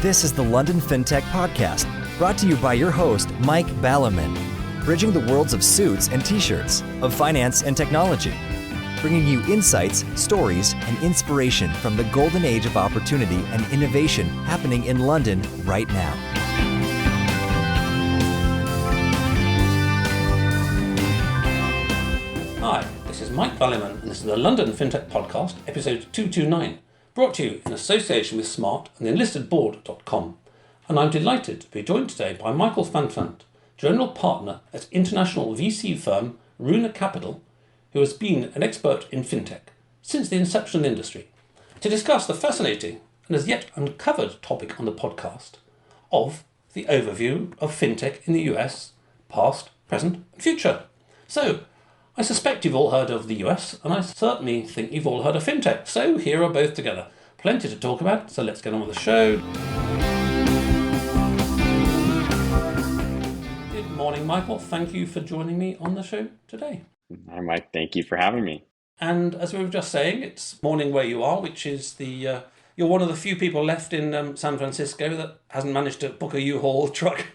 This is the London Fintech Podcast, brought to you by your host, Mike Ballerman, bridging the worlds of suits and t-shirts, of finance and technology, bringing you insights, stories, and inspiration from the golden age of opportunity and innovation happening in London right now. Hi, this is Mike Ballerman, and this is the London Fintech Podcast, episode 229. Brought to you in association with Smart and enlistedboard.com. And I'm delighted to be joined today by Michael Fanfant, General Partner at international VC firm Runa Capital, who has been an expert in fintech since the inception of the industry, to discuss the fascinating and as yet uncovered topic on the podcast of the overview of fintech in the US, past, present and future. So, I suspect you've all heard of the US, and I certainly think you've all heard of fintech. So here are both together. Plenty to talk about, so let's get on with the show. Good morning, Michael. Thank you for joining me on the show today. Hi, Mike. Thank you for having me. And as we were just saying, it's morning where you are, which is the you're one of the few people left in San Francisco that hasn't managed to book a U-Haul truck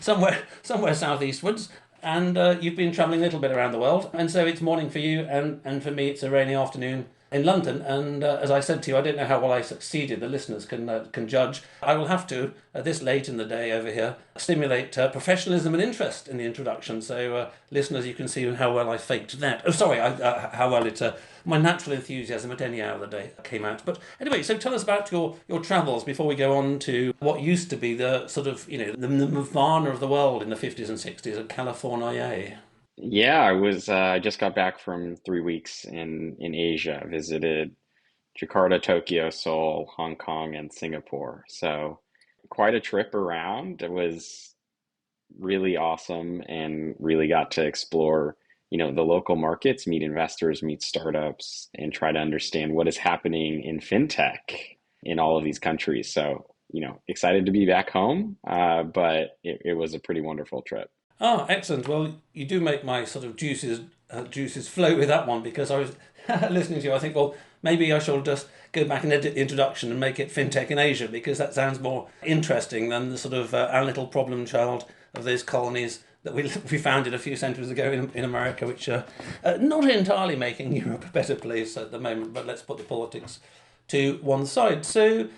somewhere southeastwards. And you've been travelling a little bit around the world, and so it's morning for you, and for me it's a rainy afternoon in London. And as I said to you, I don't know how well I succeeded. The listeners can judge. I will have to, this late in the day over here, stimulate professionalism and interest in the introduction. So listeners, you can see how well I faked that. Oh, sorry, how well my natural enthusiasm at any hour of the day came out. But anyway, so tell us about your travels before we go on to what used to be the sort of, the nirvana of the world in the 50s and 60s at California. Yeah, I just got back from 3 weeks in Asia. I visited Jakarta, Tokyo, Seoul, Hong Kong, and Singapore. So quite a trip around. It was really awesome and really got to explore, the local markets, meet investors, meet startups, and try to understand what is happening in fintech in all of these countries. So, excited to be back home, but it was a pretty wonderful trip. Oh, excellent. Well, you do make my sort of juices flow with that one, because I was listening to you. I think, well, maybe I shall just go back and edit the introduction and make it fintech in Asia, because that sounds more interesting than the sort of our little problem child of those colonies that we founded a few centuries ago in America, which are not entirely making Europe a better place at the moment. But let's put the politics to one side. So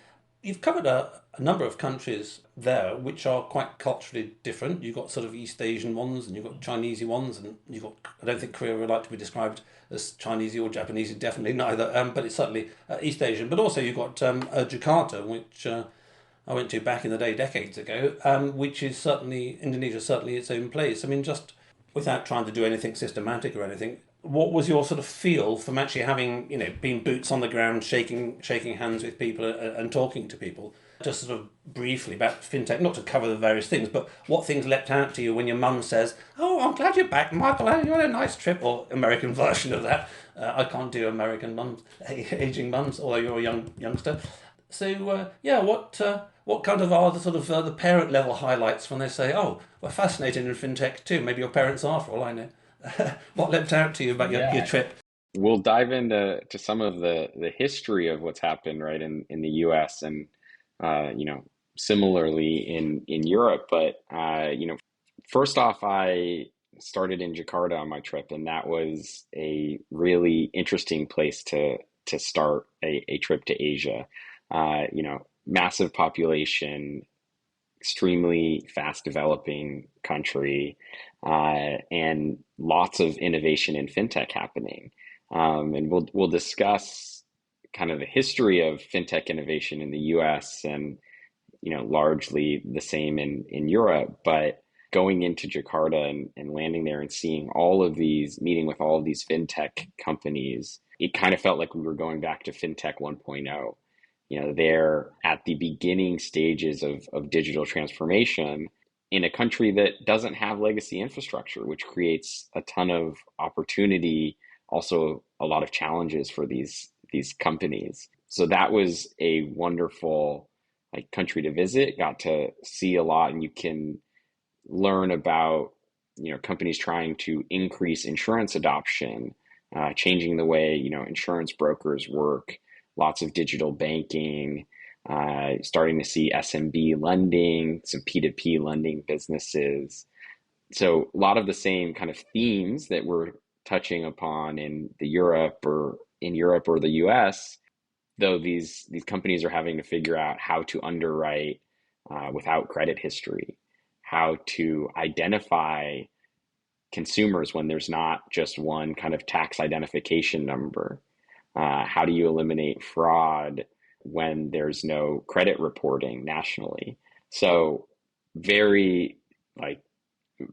you've covered a number of countries there which are quite culturally different. You've got sort of East Asian ones, and you've got Chinese ones, and you've got, I don't think Korea would like to be described as Chinese or Japanese, definitely neither, but it's certainly East Asian. But also you've got Jakarta, which I went to back in the day, decades ago, which is certainly, Indonesia, certainly its own place. I mean, just without trying to do anything systematic or anything, what was your sort of feel from actually having, been boots on the ground, shaking hands with people and talking to people? Just sort of briefly about fintech, not to cover the various things, but what things leapt out to you when your mum says, "Oh, I'm glad you're back, Michael. You had a nice trip," or American version of that. I can't do American mums, aging mums, although you're a youngster. So what kind of are the sort of the parent level highlights when they say, "Oh, we're fascinated in fintech too"? Maybe your parents are, for all I know. What leapt out to you about your trip? We'll dive into some of the history of what's happened right in the US and similarly in Europe. But first off, I started in Jakarta on my trip, and that was a really interesting place to start a trip to Asia. Massive population, extremely fast developing country, and lots of innovation in fintech happening. And we'll discuss kind of the history of fintech innovation in the US and, largely the same in Europe. But going into Jakarta and landing there and seeing meeting with all of these fintech companies, it kind of felt like we were going back to fintech 1.0. They're at the beginning stages of digital transformation in a country that doesn't have legacy infrastructure, which creates a ton of opportunity, also a lot of challenges for these companies. So that was a wonderful country to visit. Got to see a lot, and you can learn about companies trying to increase insurance adoption, changing the way insurance brokers work, lots of digital banking, starting to see SMB lending, some P2P lending businesses. So a lot of the same kind of themes that we're touching upon in Europe or the US, though these companies are having to figure out how to underwrite without credit history, how to identify consumers when there's not just one kind of tax identification number. How do you eliminate fraud when there's no credit reporting nationally? So very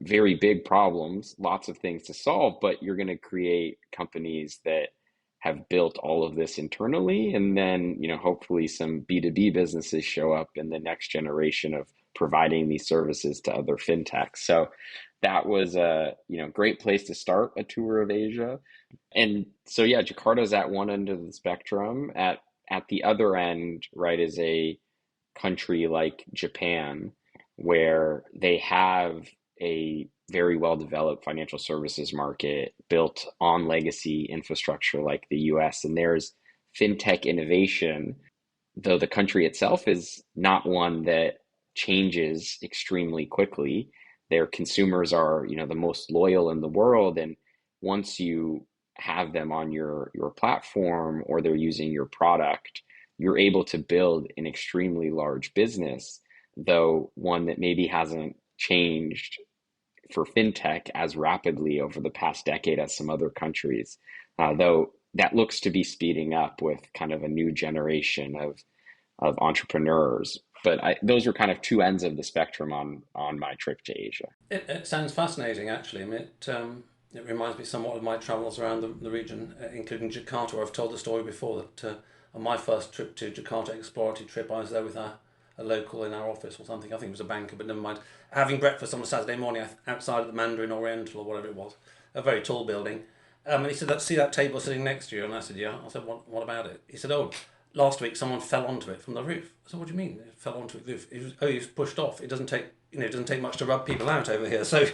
very big problems, lots of things to solve, but you're going to create companies that have built all of this internally, and then hopefully some B2B businesses show up in the next generation of providing these services to other fintechs. So that was a great place to start a tour of Asia. And so yeah, Jakarta's at one end of the spectrum. At the other end, right, is a country like Japan, where they have a very well developed financial services market built on legacy infrastructure like the US. And there's fintech innovation, though the country itself is not one that changes extremely quickly. Their consumers are, the most loyal in the world. And once you have them on your platform or they're using your product, you're able to build an extremely large business, though one that maybe hasn't changed for fintech as rapidly over the past decade as some other countries, though that looks to be speeding up with kind of a new generation of entrepreneurs. But those were kind of two ends of the spectrum on my trip to Asia. It sounds fascinating, actually. I mean, it reminds me somewhat of my travels around the region, including Jakarta, where I've told the story before that on my first trip to Jakarta, exploratory trip, I was there with a local in our office or something. I think it was a banker, but never mind. Having breakfast on a Saturday morning outside of the Mandarin Oriental or whatever it was, a very tall building. And he said, "See that table sitting next to you?" And I said, "Yeah." I said, "What about it?" He said, "Oh, last week someone fell onto it from the roof." I said, "What do you mean? It fell onto the roof?" He was pushed off. It doesn't take much to rub people out over here. So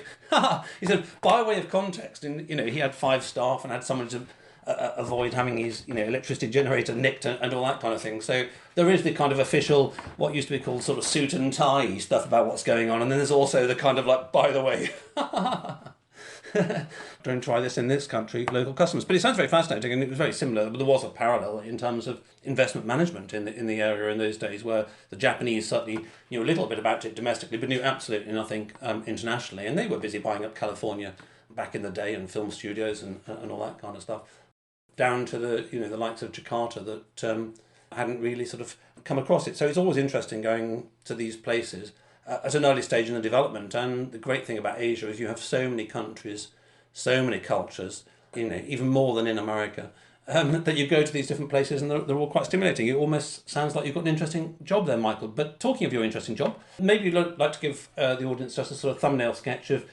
he said, by way of context, and he had 5 staff and had someone to avoid having his electricity generator nicked and all that kind of thing. So there is the kind of official, what used to be called sort of suit and tie stuff about what's going on, and then there's also the kind of like, by the way, don't try this in this country, local customers. But it sounds very fascinating, and it was very similar. But there was a parallel in terms of investment management in the area in those days, where the Japanese certainly knew a little bit about it domestically, but knew absolutely nothing internationally, and they were busy buying up California back in the day and film studios and all that kind of stuff, down to the likes of Jakarta that hadn't really sort of come across it. So it's always interesting going to these places at an early stage in the development. And the great thing about Asia is you have so many countries, so many cultures, even more than in America, that you go to these different places and they're all quite stimulating. It almost sounds like you've got an interesting job there, Michael. But talking of your interesting job, maybe you'd like to give the audience just a sort of thumbnail sketch of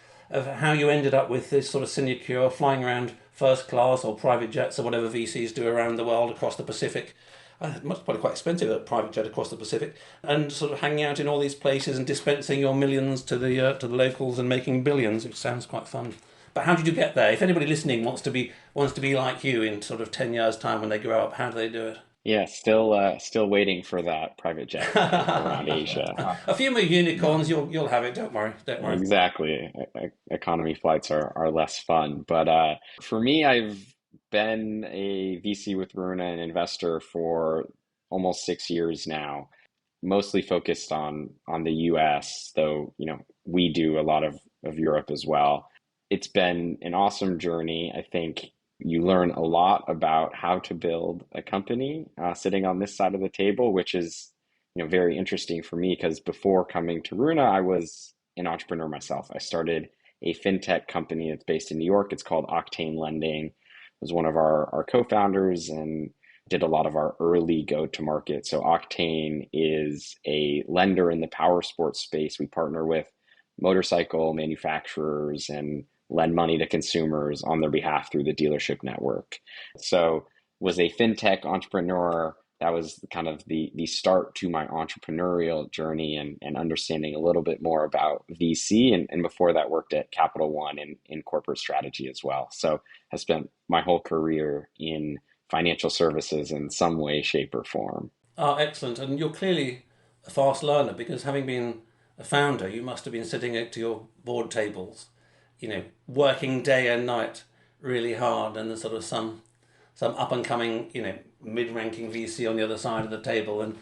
how you ended up with this sort of sinecure, flying around first class or private jets or whatever VCs do around the world across the Pacific. It must probably quite expensive, a private jet across the Pacific, and sort of hanging out in all these places and dispensing your millions to the locals and making billions, which sounds quite fun. But how did you get there? If anybody listening wants to be like you in sort of 10 years' time when they grow up, how do they do it? Yeah, still waiting for that private jet around Asia. A few more unicorns, you'll have it. Don't worry. Exactly. Economy flights are less fun, but for me, I've been a VC with Runa, an investor for almost 6 years now, mostly focused on the US, though we do a lot of Europe as well. It's been an awesome journey. I think you learn a lot about how to build a company sitting on this side of the table, which is very interesting for me because before coming to Runa, I was an entrepreneur myself. I started a fintech company that's based in New York. It's called Octane Lending. I was one of our co-founders and did a lot of our early go-to-market. So Octane is a lender in the power sports space. We partner with motorcycle manufacturers and lend money to consumers on their behalf through the dealership network. So was a fintech entrepreneur. That was kind of the start to my entrepreneurial journey and understanding a little bit more about VC. And before that, worked at Capital One in corporate strategy as well. So I spent my whole career in financial services in some way, shape, or form. Ah, excellent. And you're clearly a fast learner because having been a founder, you must have been sitting at your board tables, working day and night really hard, and there's sort of some up and coming, mid-ranking VC on the other side of the table, and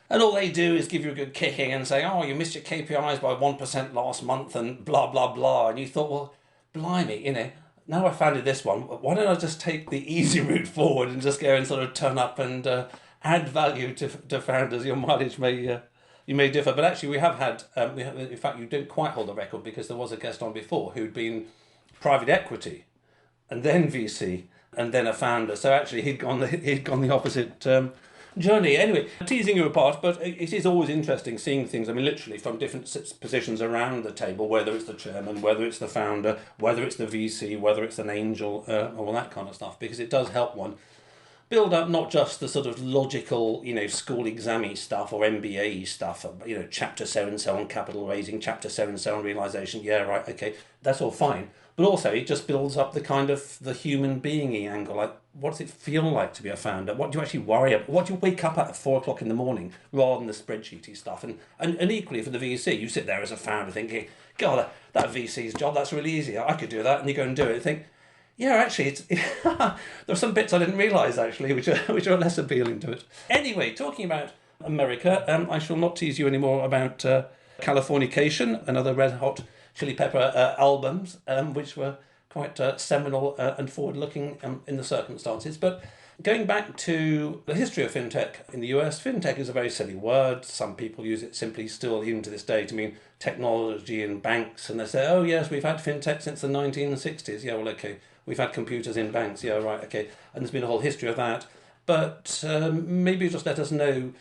all they do is give you a good kicking and say, oh, you missed your KPIs by 1% last month and blah, blah, blah. And you thought, well, blimey, now I founded this one, why don't I just take the easy route forward and just go and sort of turn up and add value to founders? Your mileage you may differ, but actually we have had, in fact, you didn't quite hold the record because there was a guest on before who'd been private equity and then VC and then a founder. So actually he'd gone the opposite journey. Anyway, teasing you apart, but it is always interesting seeing things, I mean, literally from different positions around the table, whether it's the chairman, whether it's the founder, whether it's the VC, whether it's an angel, all that kind of stuff, because it does help one build up not just the sort of logical, school exam-y stuff or MBA stuff, chapter so-and-so on capital raising, chapter so-and-so on realisation, yeah, right, okay, that's all fine. But also it just builds up the kind of the human being-y angle, like what does it feel like to be a founder? What do you actually worry about? What do you wake up at 4 o'clock in the morning rather than the spreadsheety stuff? And equally for the VC, you sit there as a founder thinking, God, that VC's job, that's really easy. I could do that. And you go and do it and think, yeah, actually, there are some bits I didn't realise, actually, which are less appealing to it. Anyway, talking about America, I shall not tease you anymore about Californication and other Red Hot Chili Pepper albums, which were quite seminal and forward-looking in the circumstances. But going back to the history of fintech in the US, fintech is a very silly word. Some people use it simply still even to this day to mean technology and banks. And they say, oh, yes, we've had fintech since the 1960s. Yeah, well, okay. We've had computers in banks. Yeah, right, okay. And there's been a whole history of that. But maybe just let us know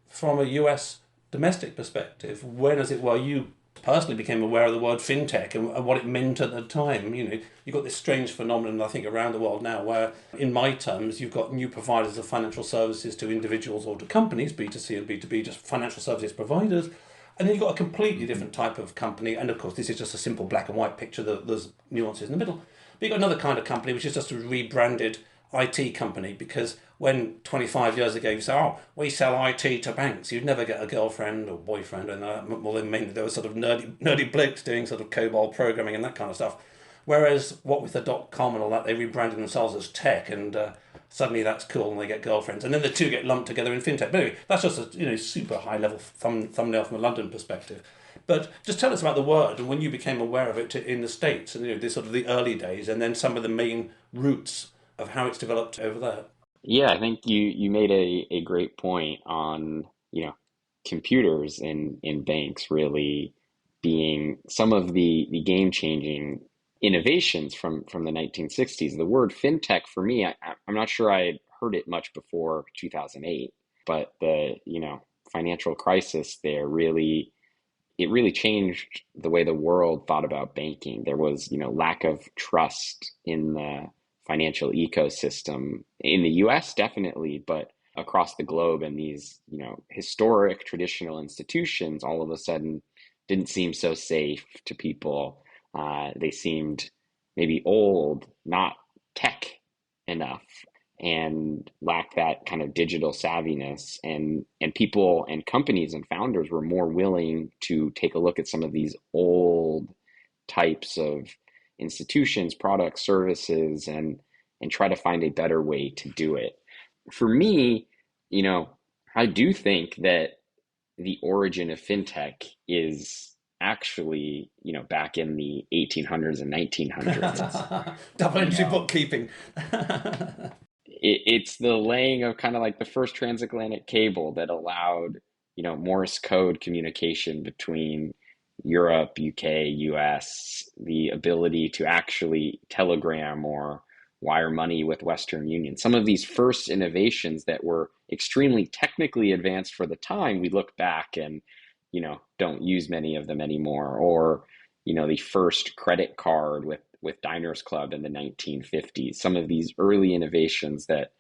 from a US domestic perspective, when, as it were, you personally became aware of the word fintech and what it meant at the time. You've got this strange phenomenon, I think, around the world now where, in my terms, you've got new providers of financial services to individuals or to companies, B2C and B2B, just financial services providers. And then you've got a completely different type of company. And of course, this is just a simple black and white picture. There's nuances in the middle. But you've got another kind of company, which is just a rebranded IT company, because when 25 years ago you say, oh, we sell IT to banks, you'd never get a girlfriend or boyfriend, and well, then mainly there were sort of nerdy blokes doing sort of COBOL programming and that kind of stuff. Whereas what with the .com and all that, they rebranded themselves as tech, and suddenly that's cool, and they get girlfriends, and then the two get lumped together in fintech. But anyway, that's just a super high level thumbnail from a London perspective. But just tell us about the word and when you became aware of it in the States, and this sort of the early days, and then some of the main roots of how it's developed over there. Yeah, I think you made a great point on, computers in banks really being some of the game-changing innovations from the 1960s. The word fintech for me, I'm not sure I had heard it much before 2008, but the, financial crisis there really changed the way the world thought about banking. There was, lack of trust in the financial ecosystem in the US, definitely, but across the globe. And these, historic traditional institutions all of a sudden didn't seem so safe to people. They seemed maybe old, not tech enough, and lacked that kind of digital savviness. And people and companies and founders were more willing to take a look at some of these old types of institutions, products, services, and try to find a better way to do it. For me, I do think that the origin of fintech is actually, back in the 1800s and 1900s. Double entry bookkeeping. It's the laying of kind of like the first transatlantic cable that allowed, Morse code communication between Europe, UK, US, the ability to actually telegram or wire money with Western Union. Some of these first innovations that were extremely technically advanced for the time, we look back and, don't use many of them anymore. Or, the first credit card with Diners Club in the 1950s. Some of these early innovations that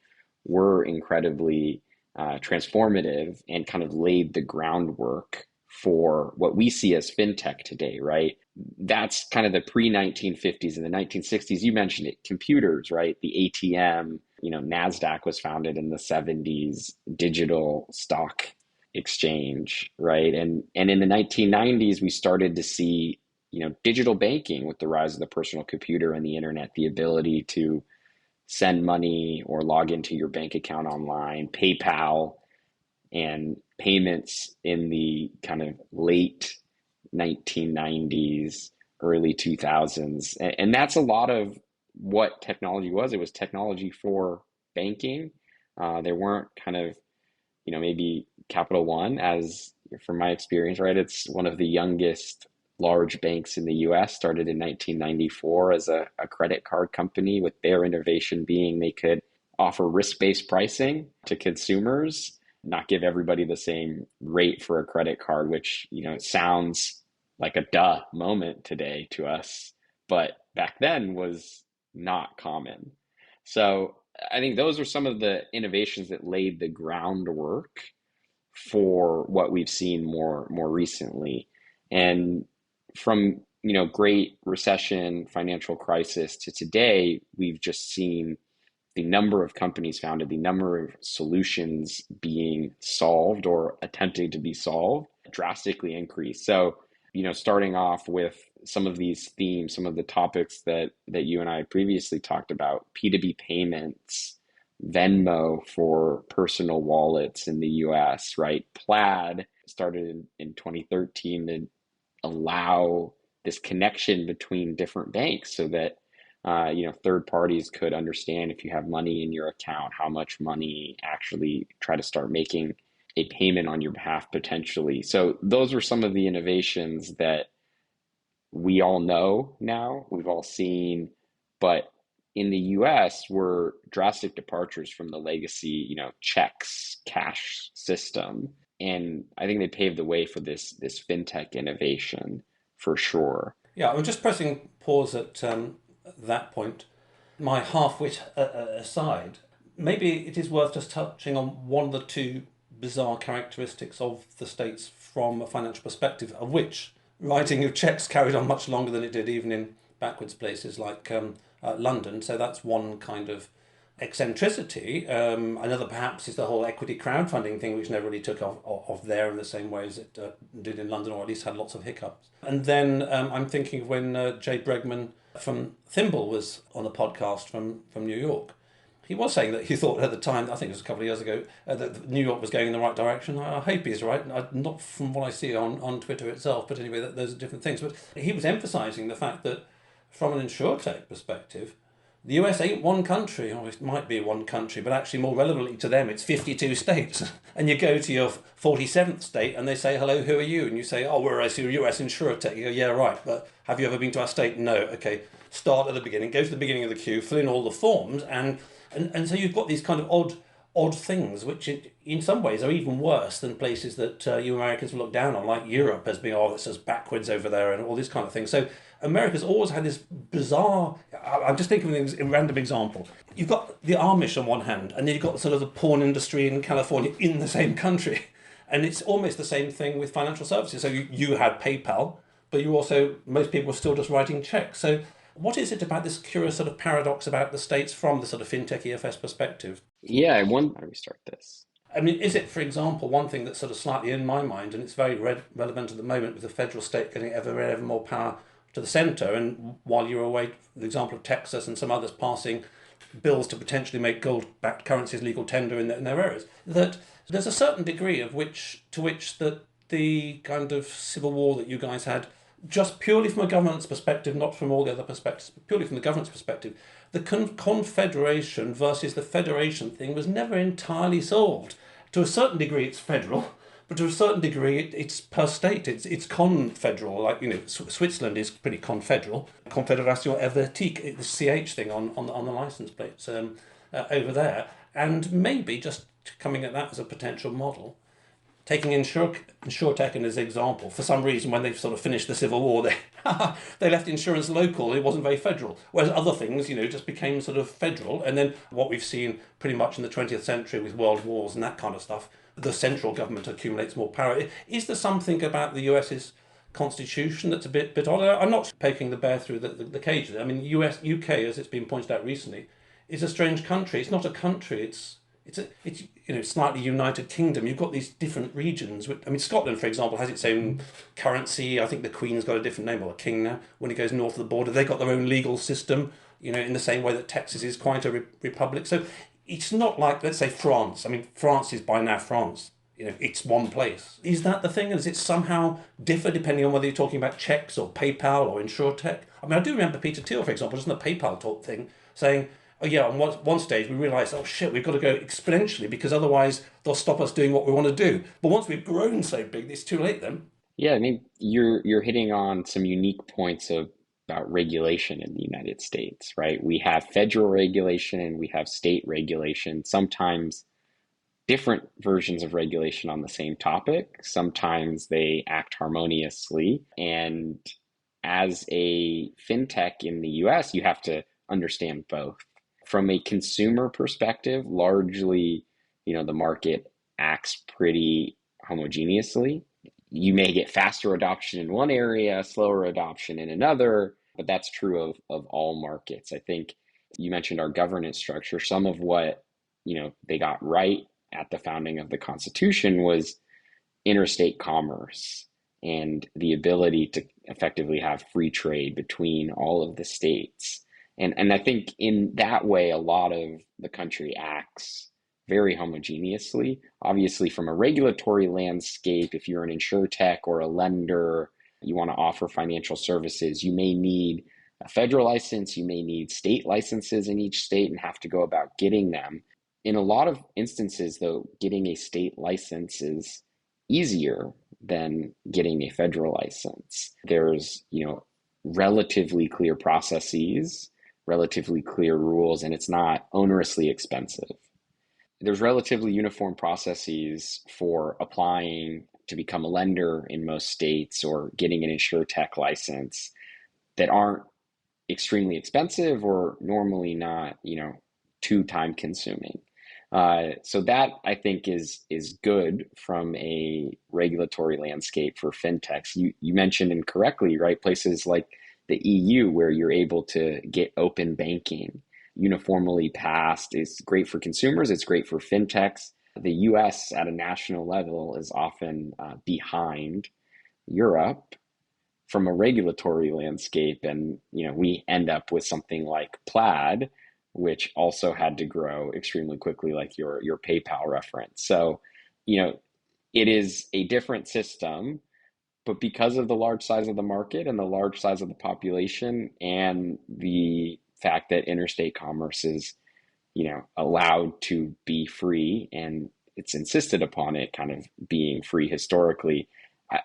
were incredibly transformative and kind of laid the groundwork for what we see as fintech today, right? That's kind of the pre-1950s and the 1960s. You mentioned it, computers, right? The ATM, NASDAQ was founded in the 70s, digital stock exchange, right? And in the 1990s, we started to see, digital banking with the rise of the personal computer and the internet, the ability to send money or log into your bank account online, PayPal, and payments in the kind of late 1990s, early 2000s. And that's a lot of what technology was. It was technology for banking. There weren't kind of, maybe Capital One, as from my experience, right? It's one of the youngest large banks in the US, started in 1994 as a credit card company, with their innovation being they could offer risk-based pricing to consumers, not give everybody the same rate for a credit card, which, it sounds like a duh moment today to us, but back then was not common. So I think those are some of the innovations that laid the groundwork for what we've seen more recently. And from, great recession, financial crisis to today, we've just seen the number of companies founded, the number of solutions being solved or attempting to be solved drastically increase. So, starting off with some of these themes, some of the topics that you and I previously talked about, P2P payments, Venmo for personal wallets in the US, right? Plaid started in 2013 to allow this connection between different banks so that third parties could understand if you have money in your account, how much money, actually try to start making a payment on your behalf potentially. So those are some of the innovations that we all know now, we've all seen, but in the US were drastic departures from the legacy, checks, cash system. And I think they paved the way for this fintech innovation for sure. Yeah, I'm just pressing pause at that point. My half-wit aside, maybe it is worth just touching on one of the two bizarre characteristics of the States from a financial perspective, of which writing of checks carried on much longer than it did even in backwards places like London. So that's one kind of eccentricity. Another perhaps is the whole equity crowdfunding thing, which never really took off there in the same way as it did in London, or at least had lots of hiccups. And then I'm thinking of when Jay Bregman from Thimble was on a podcast from New York. He was saying that he thought at the time, I think it was a couple of years ago, that New York was going in the right direction. I hope he's right, not from what I see on Twitter itself, but anyway, those are different things. But he was emphasising the fact that from an insurtech perspective, the US ain't one country, or it might be one country, but actually more relevantly to them, it's 52 states. And you go to your 47th state and they say, hello, who are you? And you say, oh, we're a US insurtech. You go, yeah, right, but have you ever been to our state? No. Okay, start at the beginning, go to the beginning of the queue, fill in all the forms, and so you've got these kind of odd things, which in some ways are even worse than places that you Americans look down on, like Europe as being, oh, it's just backwards over there and all these kind of things. So America's always had this bizarre, I'm just thinking of a random example. You've got the Amish on one hand, and then you've got sort of the porn industry in California in the same country. And it's almost the same thing with financial services. So you had PayPal, but most people were still just writing checks. So what is it about this curious sort of paradox about the States from the sort of fintech EFS perspective? Yeah, I wonder how we start this. I mean, is it, for example, one thing that's sort of slightly in my mind, and it's very relevant at the moment with the federal state getting ever more power to the centre, and while you're away, the example of Texas and some others passing bills to potentially make gold-backed currencies legal tender in their areas, that there's a certain degree to which that the kind of civil war that you guys had, just purely from a governance perspective, not from all the other perspectives, but purely from the governance perspective, the confederation versus the federation thing was never entirely solved. To a certain degree, it's federal, but to a certain degree, it's per state. It's confederal. Like, Switzerland is pretty confederal. Confederation Helvétique, the CH thing on the license plates over there, and maybe just coming at that as a potential model. Taking insurtech as an example, for some reason, when they've sort of finished the Civil War, they left insurance local. It wasn't very federal. Whereas other things, just became sort of federal. And then what we've seen pretty much in the 20th century with world wars and that kind of stuff, the central government accumulates more power. Is there something about the US's constitution that's a bit odd? I'm not poking the bear through the cage. I mean, UK, as it's been pointed out recently, is a strange country. It's not a country. It's slightly United Kingdom. You've got these different regions. I mean, Scotland, for example, has its own currency. I think the Queen's got a different name, or the King now. When it goes north of the border, they've got their own legal system. In the same way that Texas is quite a republic. So it's not like, let's say, France. I mean, France is by now France. It's one place. Is that the thing? Does it somehow differ depending on whether you're talking about checks or PayPal or InsurTech? I mean, I do remember Peter Thiel, for example, just in the PayPal talk thing, saying, oh yeah, on one stage we realised, oh shit, we've got to go exponentially because otherwise they'll stop us doing what we want to do. But once we've grown so big, it's too late then. Yeah, I mean, you're hitting on some unique points about regulation in the United States, right? We have federal regulation and we have state regulation. Sometimes different versions of regulation on the same topic. Sometimes they act harmoniously. And as a fintech in the US, you have to understand both. From a consumer perspective, largely, the market acts pretty homogeneously. You may get faster adoption in one area, slower adoption in another, but that's true of all markets. I think you mentioned our governance structure. Some of what, they got right at the founding of the Constitution was interstate commerce and the ability to effectively have free trade between all of the states. And I think in that way, a lot of the country acts very homogeneously. Obviously, from a regulatory landscape, if you're an insurtech or a lender, you want to offer financial services, you may need a federal license, you may need state licenses in each state and have to go about getting them. In a lot of instances, though, getting a state license is easier than getting a federal license. There's, relatively clear processes, relatively clear rules, and it's not onerously expensive. There's relatively uniform processes for applying to become a lender in most states or getting an insurtech license that aren't extremely expensive or normally not, too time consuming. So that I think is good from a regulatory landscape for fintechs. You mentioned incorrectly, right? Places like the EU where you're able to get open banking uniformly passed is great for consumers. It's great for fintechs. The US at a national level is often behind Europe from a regulatory landscape. And, we end up with something like Plaid, which also had to grow extremely quickly, like your PayPal reference. So, it is a different system, but because of the large size of the market and the large size of the population and the fact that interstate commerce is, allowed to be free and it's insisted upon it kind of being free historically,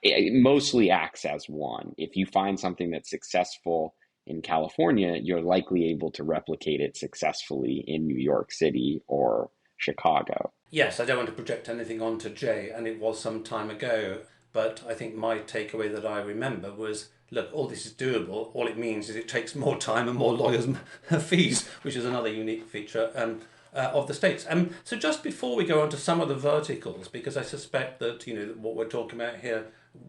it mostly acts as one. If you find something that's successful in California, you're likely able to replicate it successfully in New York City or Chicago. Yes, I don't want to project anything onto Jay, and it was some time ago, but I think my takeaway that I remember was, look, all this is doable. All it means is it takes more time and more lawyers' fees, which is another unique feature of the States. So just before we go on to some of the verticals, because I suspect that what we're talking about here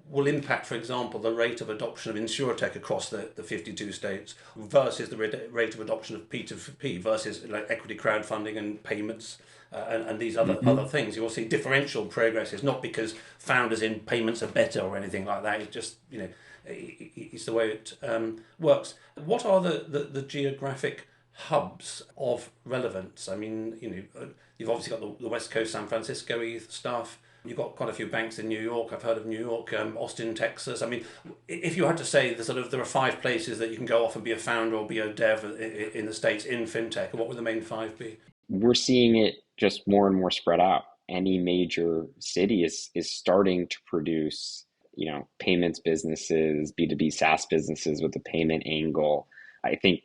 will impact, for example, the rate of adoption of insurtech across the 52 states versus the rate of adoption of P2P versus like equity crowdfunding and payments and these other things. You will see differential progresses, not because founders in payments are better or anything like that. It's just, it's the way it works. What are the geographic hubs of relevance? I mean, you've obviously got the West Coast, San Francisco stuff. You've got quite a few banks in New York. I've heard of New York, Austin, Texas. I mean, if you had to say there are 5 places that you can go off and be a founder or be a dev in the States in fintech, what would the main 5 be? We're seeing it just more and more spread out. Any major city is starting to produce, payments businesses, B2B SaaS businesses with a payment angle. I think,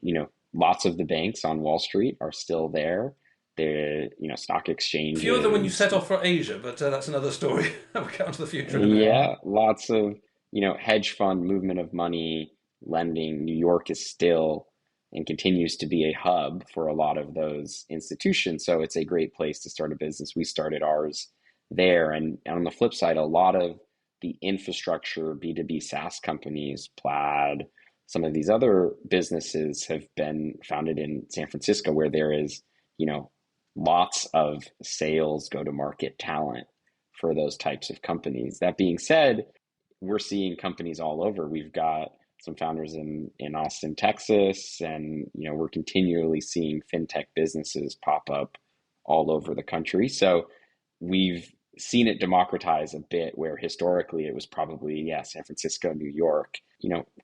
lots of the banks on Wall Street are still there. The stock exchanges. Fewer than when you set off for Asia, but that's another story. We'll get on to the future. Yeah, lots of hedge fund movement of money, lending. New York is still and continues to be a hub for a lot of those institutions. So it's a great place to start a business. We started ours there. And on the flip side, a lot of the infrastructure B2B SaaS companies, Plaid, some of these other businesses have been founded in San Francisco, where there is, lots of sales go-to-market talent for those types of companies. That being said, we're seeing companies all over. We've got some founders in Austin, Texas, and we're continually seeing fintech businesses pop up all over the country. So we've seen it democratize a bit, where historically it was probably, San Francisco, New York.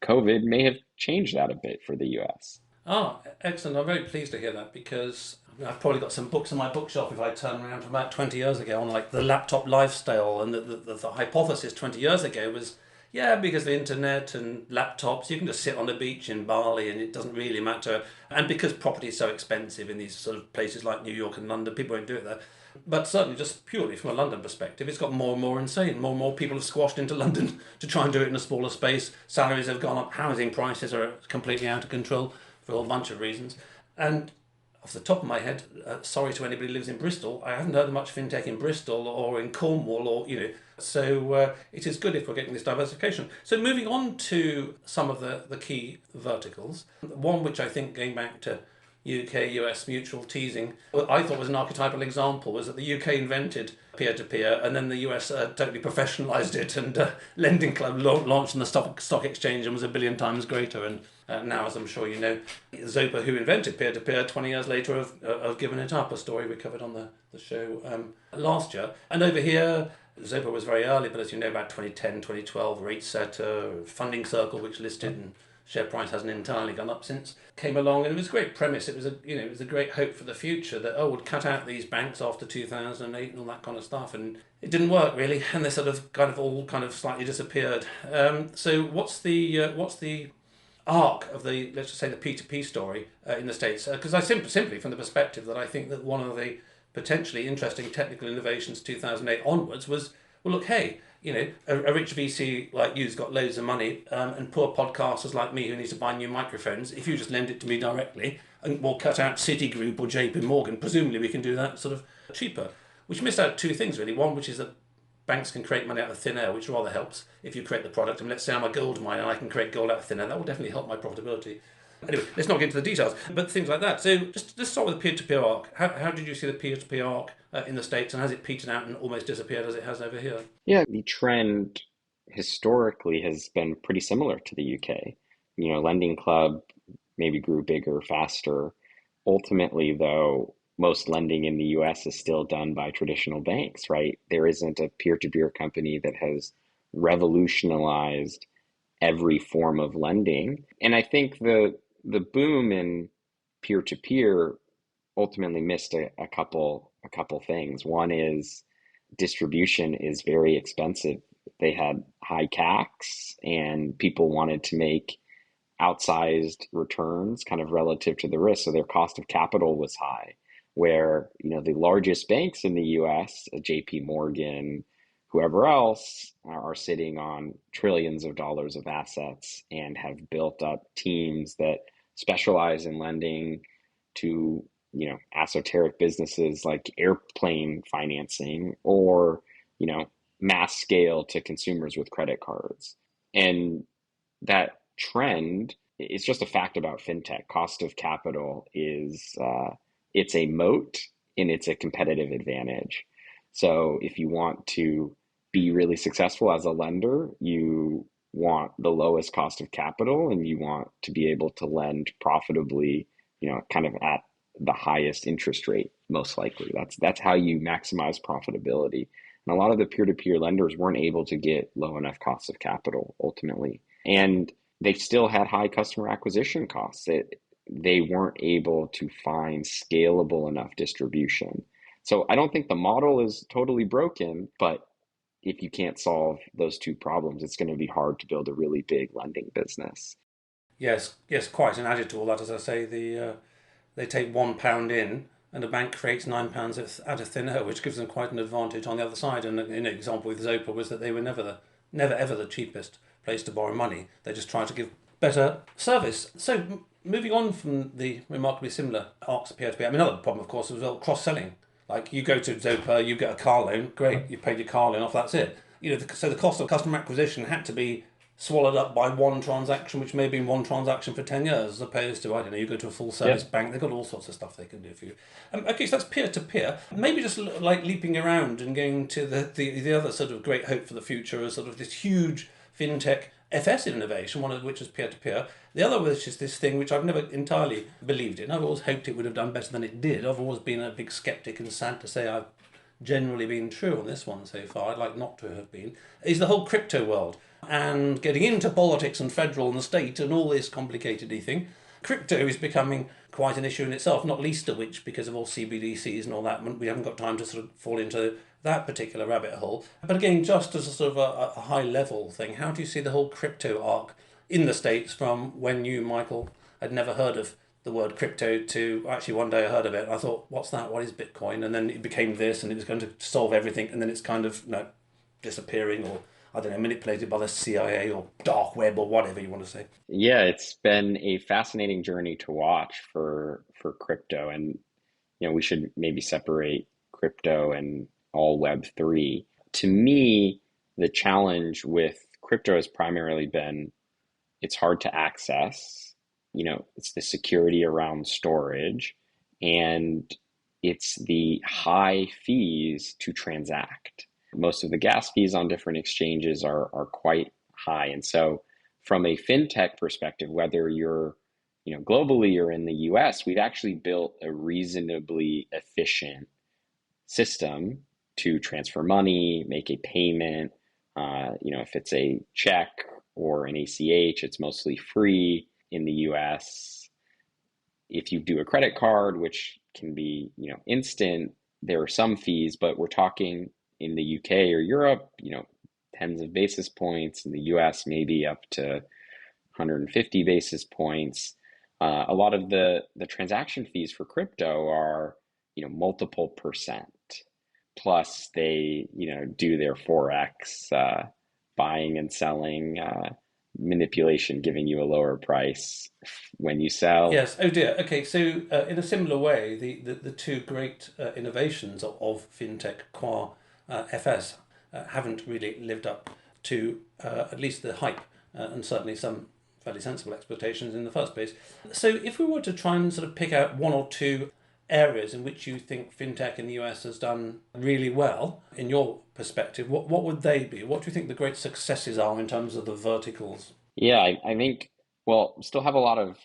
COVID may have changed that a bit for the US. Oh, excellent. I'm very pleased to hear that, because I've probably got some books in my bookshelf if I turn around from about 20 years ago on like the laptop lifestyle, and the hypothesis 20 years ago was, because the internet and laptops, you can just sit on the beach in Bali and it doesn't really matter. And because property is so expensive in these sort of places like New York and London, people won't do it there. But certainly just purely from a London perspective, it's got more and more insane. More and more people have squashed into London to try and do it in a smaller space. Salaries have gone up. Housing prices are completely out of control for a whole bunch of reasons. And off the top of my head, sorry to anybody who lives in Bristol, I haven't heard of much fintech in Bristol or in Cornwall, or so it is good if we're getting this diversification. So moving on to some of the key verticals, one which I think, going back to UK-US mutual teasing, what I thought was an archetypal example was that the UK invented peer-to-peer, and then the US totally professionalised it, and Lending Club launched on the stock exchange and was a billion times greater. And now, as I'm sure you know, Zopa, who invented peer-to-peer, 20 years later have given it up, a story we covered on the show last year. And over here, Zopa was very early, but as you know, about 2010, 2012, Rate Setter, Funding Circle, which listed, and share price hasn't entirely gone up since, came along, and it was a great premise. It was a great hope for the future that we'd cut out these banks after 2008 and all that kind of stuff, and it didn't work really, and they sort of all slightly disappeared. So what's the arc of the, let's just say, the P2P story in the States? Because I simply from the perspective that I think that one of the potentially interesting technical innovations 2008 onwards was, well, look, hey, a rich VC like you's got loads of money, and poor podcasters like me who need to buy new microphones. If you just lend it to me directly, and we'll cut out Citigroup or JP Morgan, presumably we can do that sort of cheaper. Which missed out two things really. One, which is that banks can create money out of thin air, which rather helps if you create the product. And let's say I'm a gold miner and I can create gold out of thin air. That will definitely help my profitability. Anyway, let's not get into the details, but things like that. So just let's start with the peer-to-peer arc. How did you see the peer-to-peer arc in the States, and has it petered out and almost disappeared as it has over here? Yeah, the trend historically has been pretty similar to the UK. Lending Club maybe grew bigger, faster. Ultimately, though, most lending in the US is still done by traditional banks, right? There isn't a peer-to-peer company that has revolutionized every form of lending. And I think the boom in peer-to-peer ultimately missed a couple things. One is distribution is very expensive. They had high CACs, and people wanted to make outsized returns kind of relative to the risk. So their cost of capital was high, where, the largest banks in the US, JP Morgan, whoever else, are sitting on trillions of dollars of assets and have built up teams that specialize in lending to, esoteric businesses like airplane financing, or, mass scale to consumers with credit cards. And that trend is just a fact about fintech. Cost of capital is, it's a moat and it's a competitive advantage. So if you want to be really successful as a lender, you want the lowest cost of capital, and you want to be able to lend profitably, kind of at the highest interest rate, most likely. That's how you maximize profitability. And a lot of the peer-to-peer lenders weren't able to get low enough costs of capital ultimately. And they still had high customer acquisition costs. They weren't able to find scalable enough distribution. So I don't think the model is totally broken, but if you can't solve those two problems, it's going to be hard to build a really big lending business. Yes, quite. And added to all that, as I say, they take £1 in, and a bank creates £9 out of thin air, which gives them quite an advantage on the other side. And an example with Zopa was that they were never ever the cheapest place to borrow money. They just tried to give better service. So moving on from the remarkably similar arcs of peer-to-peer, another problem, of course, was cross-selling. Like, you go to Zopa, you get a car loan, great, you paid your car loan off, that's it. So the cost of customer acquisition had to be swallowed up by one transaction, which may have been one transaction for 10 years, as opposed to, I don't know, you go to a full service bank, they've got all sorts of stuff they can do for you. Okay, so that's peer to peer. Maybe just like leaping around and going to the other sort of great hope for the future is sort of this huge fintech FS innovation, one of which is peer to peer. The other, which is this thing which I've never entirely believed in. I've always hoped it would have done better than it did. I've always been a big skeptic, and sad to say I've generally been true on this one so far. I'd like not to have been. Is the whole crypto world and getting into politics and federal and the state and all this complicated thing. Crypto is becoming quite an issue in itself, not least of which because of all CBDCs and all that. We haven't got time to sort of fall into that particular rabbit hole. But again, just as a sort of a high level thing, how do you see the whole crypto arc in the States from when you, Michael, had never heard of the word crypto to actually one day I heard of it and I thought, what's that? What is Bitcoin? And then it became this and it was going to solve everything, and then it's kind of disappearing, or I don't know, manipulated by the CIA or dark web or whatever you want to say. Yeah, it's been a fascinating journey to watch for crypto, and we should maybe separate crypto and all Web3. To me, the challenge with crypto has primarily been it's hard to access. It's the security around storage, and it's the high fees to transact. Most of the gas fees on different exchanges are quite high. And so from a fintech perspective, whether you're globally or in the US, we've actually built a reasonably efficient system to transfer money, make a payment. If it's a check or an ACH, it's mostly free in the US. If you do a credit card, which can be instant, there are some fees, but we're talking in the UK or Europe, tens of basis points. In the US, maybe up to 150 basis points. A lot of the transaction fees for crypto are, multiple percent. Plus they, do their Forex, buying and selling, manipulation, giving you a lower price when you sell. Yes. Oh dear. Okay. So in a similar way, the two great innovations of fintech qua FS haven't really lived up to at least the hype and certainly some fairly sensible expectations in the first place. So if we were to try and sort of pick out one or two areas in which you think fintech in the US has done really well, in your perspective, what would they be? What do you think the great successes are in terms of the verticals? Yeah, I think, well, still have a lot of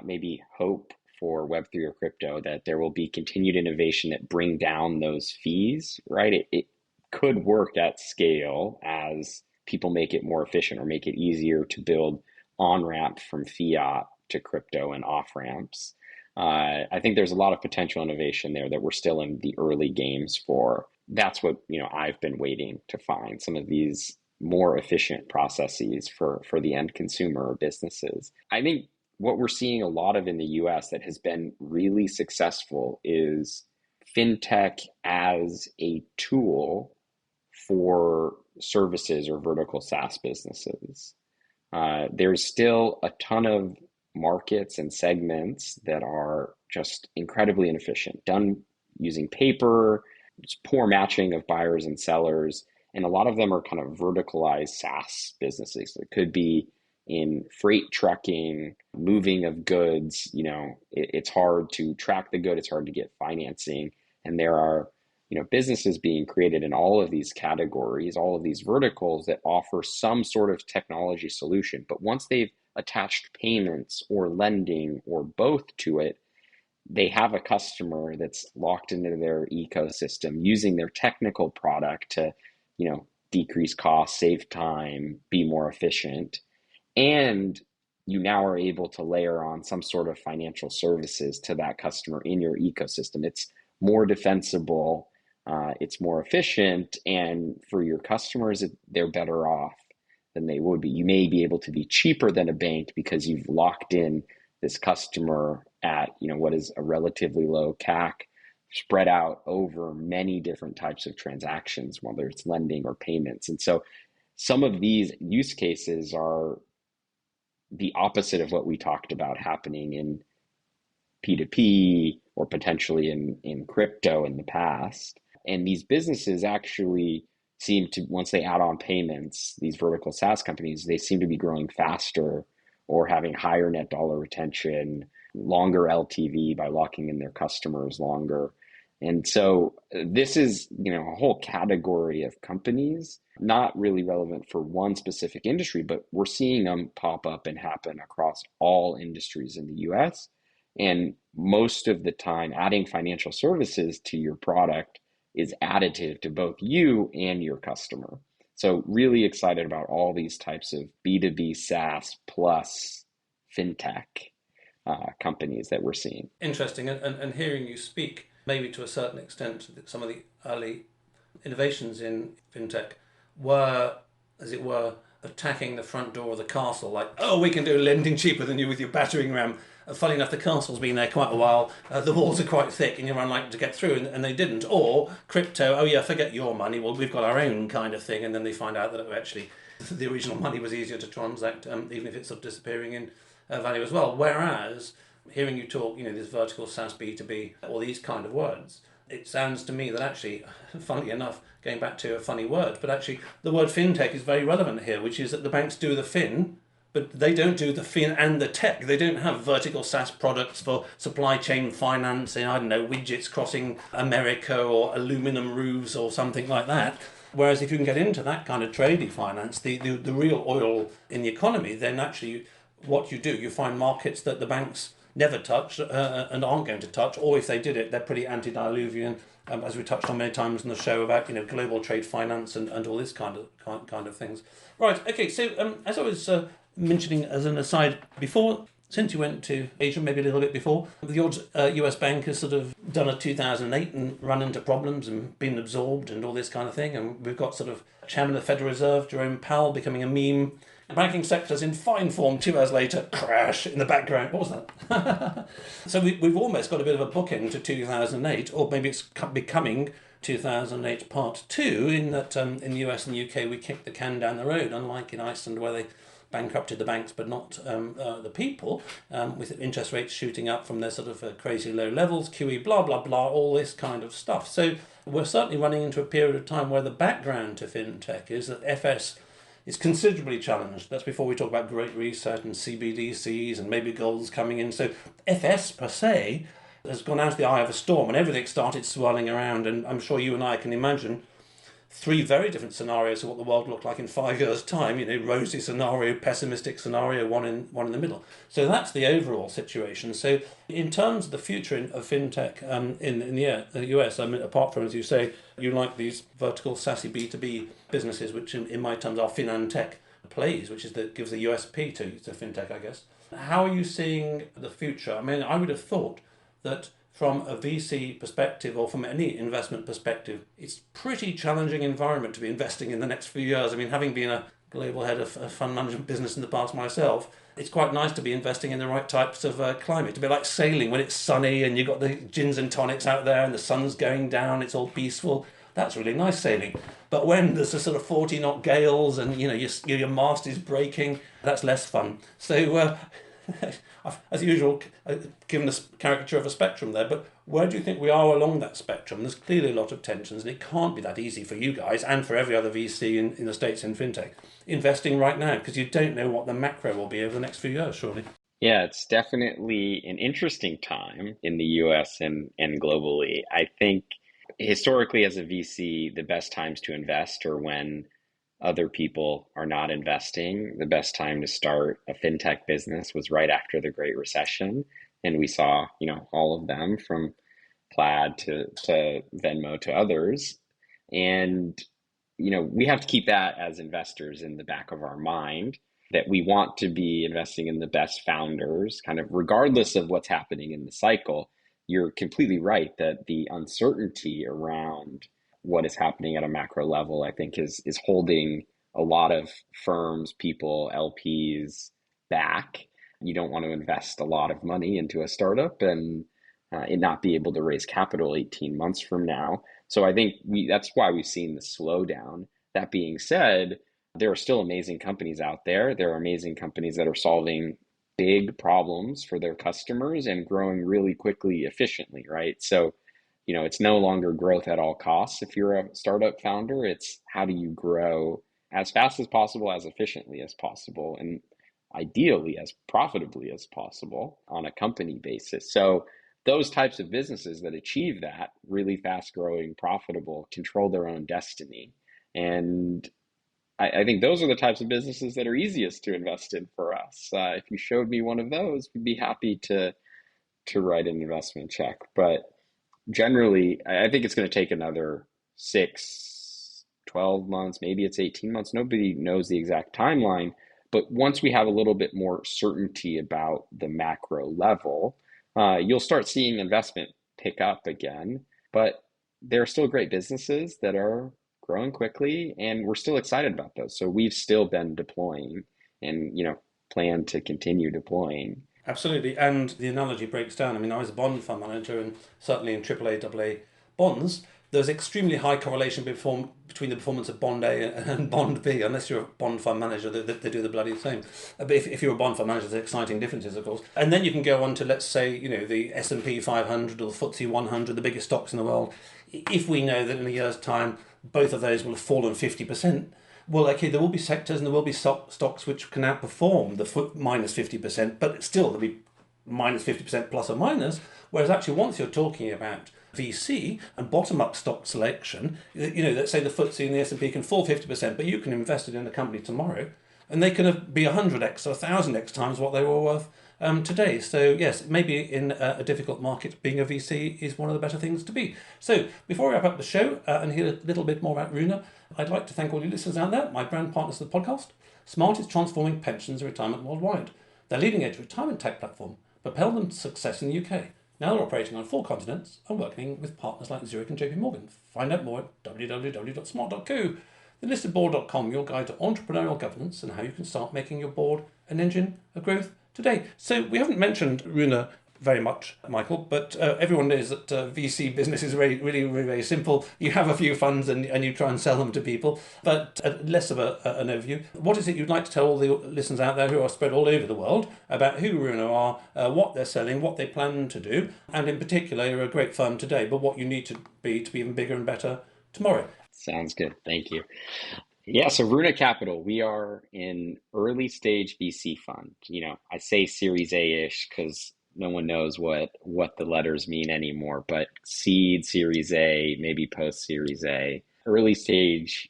maybe hope for Web3 or crypto that there will be continued innovation that bring down those fees, right? It could work at scale as people make it more efficient or make it easier to build on-ramps from fiat to crypto and off-ramps. I think there's a lot of potential innovation there that we're still in the early games for. That's what, I've been waiting to find, some of these more efficient processes for the end consumer or businesses. I think what we're seeing a lot of in the US that has been really successful is fintech as a tool for services or vertical SaaS businesses. There's still a ton of markets and segments that are just incredibly inefficient, done using paper, it's poor matching of buyers and sellers, and a lot of them are kind of verticalized SaaS businesses. It could be in freight trucking, moving of goods. It's hard to track the good, it's hard to get financing, and there are businesses being created in all of these categories, all of these verticals that offer some sort of technology solution. But once they've attached payments or lending or both to it, they have a customer that's locked into their ecosystem using their technical product to, decrease costs, save time, be more efficient. And you now are able to layer on some sort of financial services to that customer in your ecosystem. It's more defensible, it's more efficient, and for your customers, they're better off than they would be. You may be able to be cheaper than a bank because you've locked in this customer at what is a relatively low CAC spread out over many different types of transactions, whether it's lending or payments. And so some of these use cases are the opposite of what we talked about happening in P2P or potentially in crypto in the past. And these businesses actually seem to, once they add on payments, these vertical SaaS companies, they seem to be growing faster or having higher net dollar retention, longer LTV by locking in their customers longer. And so this is, a whole category of companies, not really relevant for one specific industry, but we're seeing them pop up and happen across all industries in the US. And most of the time, adding financial services to your product is additive to both you and your customer. So really excited about all these types of B2B SaaS plus fintech companies that we're seeing. Interesting. And hearing you speak, maybe to a certain extent, some of the early innovations in fintech were, as it were, attacking the front door of the castle, like, oh, we can do lending cheaper than you with your battering ram. Funny enough, the castle's been there quite a while. The walls are quite thick and you're unlikely to get through, and they didn't. Or crypto, oh yeah, forget your money. Well, we've got our own kind of thing. And then they find out that actually the original money was easier to transact, even if it's sort of disappearing in value as well. Whereas, hearing you talk, this vertical SaaS B2B, all these kind of words, it sounds to me that actually, funnily enough, going back to a funny word, but actually the word fintech is very relevant here, which is that the banks do the fin, but they don't do the fin and the tech. They don't have vertical SaaS products for supply chain financing, I don't know, widgets crossing America or aluminum roofs or something like that. Whereas if you can get into that kind of trading finance, the real oil in the economy, then actually what you do, you find markets that the banks never touched and aren't going to touch, or if they did it, they're pretty antediluvian, as we touched on many times in the show about global trade finance and all this kind of things. Right. Okay. So as I was mentioning as an aside before, since you went to Asia, maybe a little bit before, the odd US bank has sort of done a 2008 and run into problems and been absorbed and all this kind of thing, and we've got sort of Chairman of the Federal Reserve Jerome Powell becoming a meme. The banking sector's in fine form. 2 hours later, crash in the background. What was that? So we've almost got a bit of a bookend to 2008, or maybe it's becoming 2008 part 2, in that in the US and the UK we kicked the can down the road, unlike in Iceland where they bankrupted the banks but not the people, with interest rates shooting up from their sort of crazy low levels, QE, blah, blah, blah, all this kind of stuff. So we're certainly running into a period of time where the background to fintech is that FS is considerably challenged. That's before we talk about Great Reset and CBDCs and maybe gold's coming in. So FS per se has gone out of the eye of a storm and everything started swirling around. And I'm sure you and I can imagine 3 very different scenarios of what the world looked like in 5 years' time. Rosy scenario, pessimistic scenario, one in the middle. So that's the overall situation. So in terms of the future of fintech in the US, I mean, apart from, as you say, you like these vertical sassy B2B businesses, which in my terms are fin and tech plays, which is that gives the USP to fintech, I guess. How are you seeing the future? I mean, I would have thought that from a VC perspective or from any investment perspective, it's a pretty challenging environment to be investing in the next few years. I mean, having been a global head of a fund management business in the past myself, it's quite nice to be investing in the right types of climate. To be like sailing when it's sunny and you've got the gins and tonics out there and the sun's going down, it's all peaceful. That's really nice sailing. But when there's a sort of 40 knot gales and your mast is breaking, that's less fun. So as usual, given a caricature of a spectrum there, but where do you think we are along that spectrum? There's clearly a lot of tensions, and it can't be that easy for you guys and for every other VC in the States in fintech investing right now, because you don't know what the macro will be over the next few years, surely. Yeah, it's definitely an interesting time in the US and globally. I think historically as a VC, the best times to invest are when other people are not investing. The best time to start a fintech business was right after the Great Recession. And we saw, all of them from Plaid to Venmo to others. And, we have to keep that as investors in the back of our mind, that we want to be investing in the best founders, kind of regardless of what's happening in the cycle. You're completely right that the uncertainty around what is happening at a macro level, I think, is holding a lot of firms, people, LPs back. You don't want to invest a lot of money into a startup and not be able to raise capital 18 months from now. So I think that's why we've seen the slowdown. That being said, there are still amazing companies out there. There are amazing companies that are solving big problems for their customers and growing really quickly, efficiently, right? So, it's no longer growth at all costs. If you're a startup founder, it's how do you grow as fast as possible, as efficiently as possible, and ideally as profitably as possible on a company basis. So those types of businesses that achieve that really fast growing, profitable, control their own destiny. And I think those are the types of businesses that are easiest to invest in for us. If you showed me one of those, we'd be happy to write an investment check. But generally, I think it's going to take another 6, 12 months, maybe it's 18 months. Nobody knows the exact timeline. But once we have a little bit more certainty about the macro level, you'll start seeing investment pick up again. But there are still great businesses that are growing quickly, and we're still excited about those. So we've still been deploying and, plan to continue deploying. Absolutely. And the analogy breaks down. I mean, I was a bond fund manager, and certainly in AAA, AA bonds, there's extremely high correlation between the performance of bond A and bond B. Unless you're a bond fund manager, they do the bloody same. But if you're a bond fund manager, there's exciting differences, of course. And then you can go on to, let's say, the S&P 500 or the FTSE 100, the biggest stocks in the world. If we know that in a year's time, both of those will have fallen 50%, well, okay, there will be sectors and there will be stocks which can outperform the minus 50%, but still there'll be minus 50% plus or minus. Whereas actually, once you're talking about VC and bottom-up stock selection, let's say the FTSE and the S&P can fall 50%, but you can invest it in a company tomorrow, and they can be 100x or 1000x times what they were worth today. So yes, maybe in a difficult market, being a VC is one of the better things to be. So before we wrap up the show and hear a little bit more about Runa, I'd like to thank all you listeners out there, my brand partners of the podcast. Smart is transforming pensions and retirement worldwide. Their leading edge retirement tech platform propelled them to success in the UK. Now they're operating on 4 continents and working with partners like Zurich and JP Morgan. Find out more at www.smart.co. TheListedBoard.com, your guide to entrepreneurial governance and how you can start making your board an engine of growth today. So we haven't mentioned Runa very much, Michael, but everyone knows that VC business is really, really, really very simple. You have a few funds and you try and sell them to people, but less of an overview. What is it you'd like to tell all the listeners out there who are spread all over the world about who Runa are, what they're selling, what they plan to do, and in particular, you're a great firm today, but what you need to be even bigger and better tomorrow? Sounds good. Thank you. Yeah, so Runa Capital, we are an early stage VC fund. I say Series A-ish because no one knows what the letters mean anymore, but seed, Series A, maybe post Series A. Early stage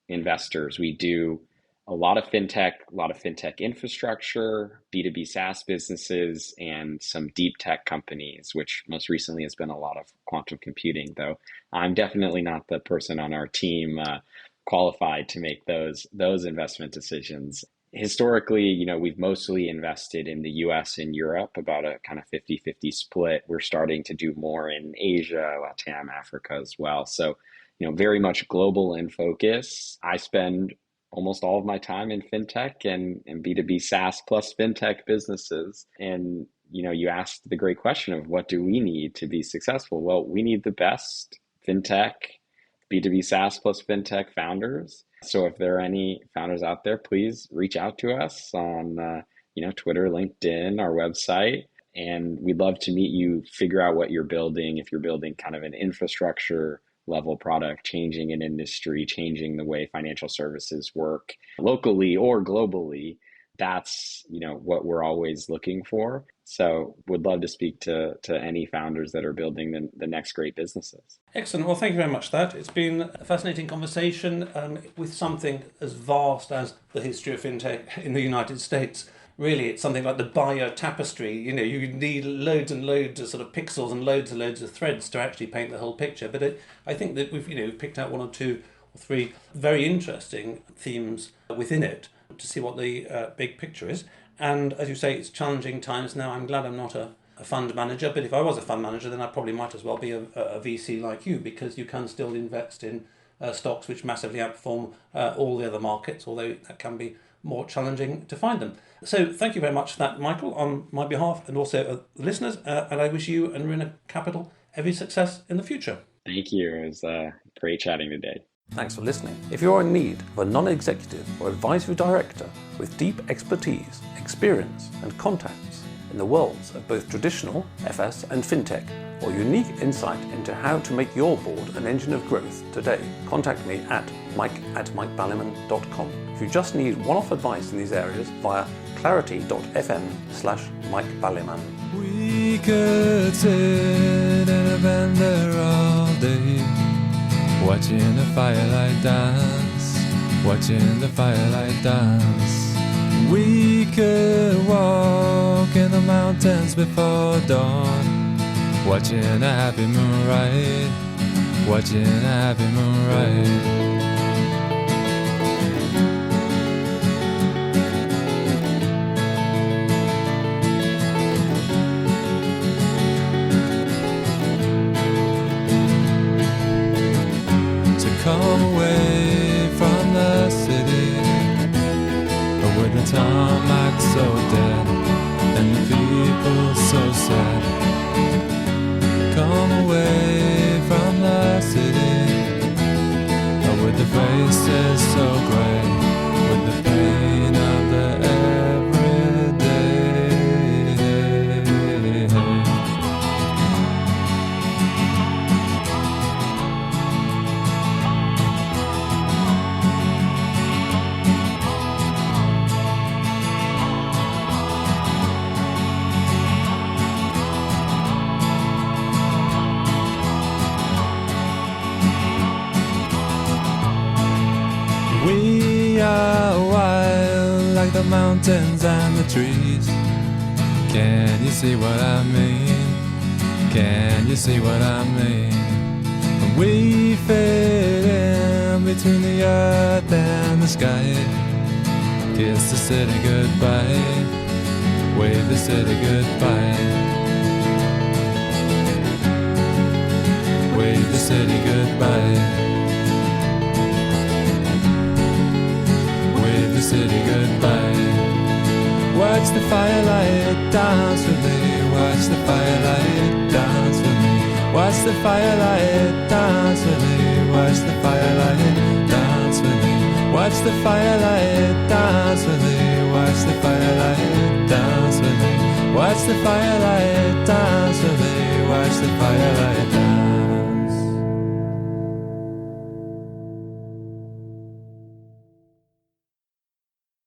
investors, we do a lot of fintech infrastructure, B2B SaaS businesses, and some deep tech companies, which most recently has been a lot of quantum computing, though I'm definitely not the person on our team qualified to make those investment decisions. Historically, we've mostly invested in the US and Europe, about a kind of 50-50 split. We're starting to do more in Asia, Latam, Africa as well. So, very much global in focus. I spend almost all of my time in fintech and B2B SaaS plus fintech businesses. And, you asked the great question of what do we need to be successful? Well, we need the best fintech, B2B SaaS plus fintech founders. So if there are any founders out there, please reach out to us on, Twitter, LinkedIn, our website. And we'd love to meet you, figure out what you're building. If you're building kind of an infrastructure level product, changing an industry, changing the way financial services work locally or globally, that's, what we're always looking for. So would love to speak to any founders that are building the next great businesses. Excellent. Well, thank you very much for that. It's been a fascinating conversation with something as vast as the history of fintech in the United States. Really, it's something like the buyer tapestry. You need loads and loads of sort of pixels and loads of threads to actually paint the whole picture. But I think that we've picked out 1 or 2 or 3 very interesting themes within it to see what the big picture is. And as you say, it's challenging times now. I'm glad I'm not a fund manager, but if I was a fund manager, then I probably might as well be a VC like you, because you can still invest in stocks which massively outperform all the other markets, although that can be more challenging to find them. So thank you very much for that, Michael, on my behalf and also the listeners, and I wish you and Runa Capital every success in the future. Thank you. It was great chatting today. Thanks for listening. If you're in need of a non-executive or advisory director with deep expertise, experience and contacts, in the worlds of both traditional FS and Fintech, or unique insight into how to make your board an engine of growth today, contact me at mike@mikeballiman.com. If you just need one-off advice in these areas, via clarity.fm/mikeballiman. We could sit in a bend there all day, watching the firelight dance, watching the firelight dance. We could walk in the mountains before dawn, watching a happy moonrise, watching a happy moonrise. Come away from the city, with the tarmac so dead and the people so sad. Come away from the city, with the faces so grey, with the pain of the everyday. We are wild like the mountains and the trees. Can you see what I mean? Can you see what I mean? We fit in between the earth and the sky. Kiss the city goodbye, wave the city goodbye, wave the city goodbye, wave the city goodbye. Watch the firelight dance with me, watch the firelight dance with me, watch the firelight dance with me, watch the firelight dance with me, watch the firelight dance with me, watch the firelight dance with me, watch the firelight dance with me, watch the firelight dance.